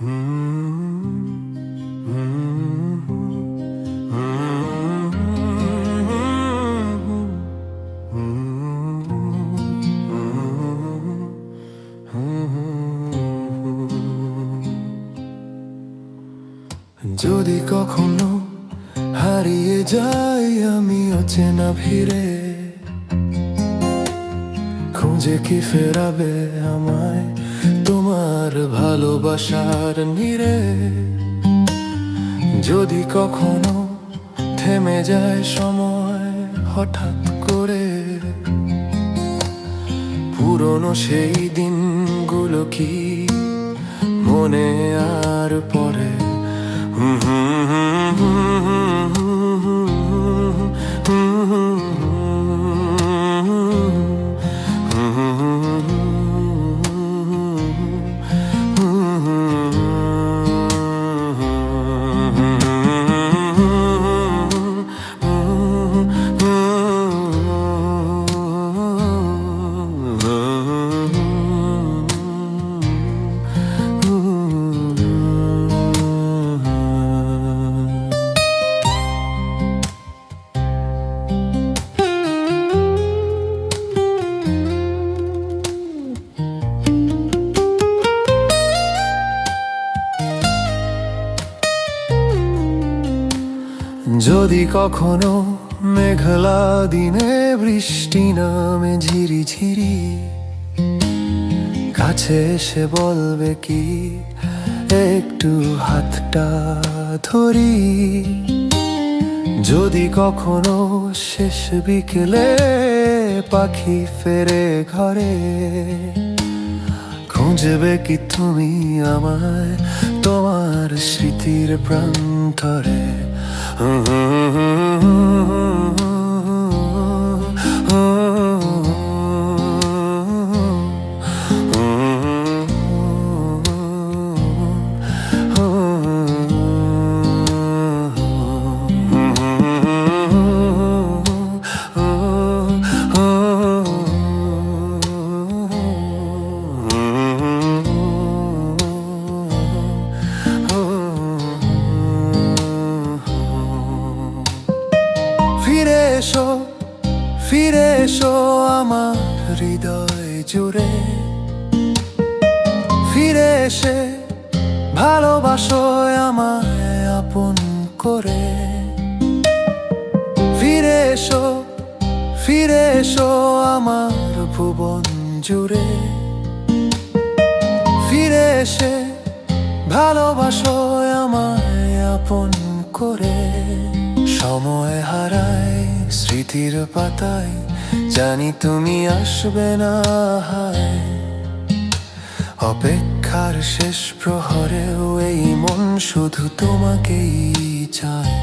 যদি কখনো হারিয়ে যাই আমি অচেনা ভিড়ে, খুঁজে কি ফেরাবে আমায় তোমার ভালোবাসার নীড়ে? যদি কখনো থেমে যায় সময় হঠাৎ করে, পুরনো সেই দিনগুলো কি মনে আর পড়ে? যদি কখনো মেঘলা দিনে বৃষ্টি নামে ঝিরি ঝিরি, কাছে এসে বলবে কি একটু হাতটা ধরি? যদি কখনো শেষ বিকেলে পাখি ফেরে ঘরে, খুঁজবে কি তুমি আমায় তোমার স্মৃতির প্রান্তরে? ফিরে এসো আমার হৃদয় জুড়ে, ফিরে এসে ভালোবাসো আমায় আপন করে। ফিরে এসো আমার ভুবন জুড়ে, ফিরে এসে ভালোবাসো আমায় আপন করে। সময় হারায় স্মৃতির পাতায়, জানি তুমি আসবে না, হায় অপেক্ষার শেষ প্রহরেও এই মন শুধু তোমাকেই চায়।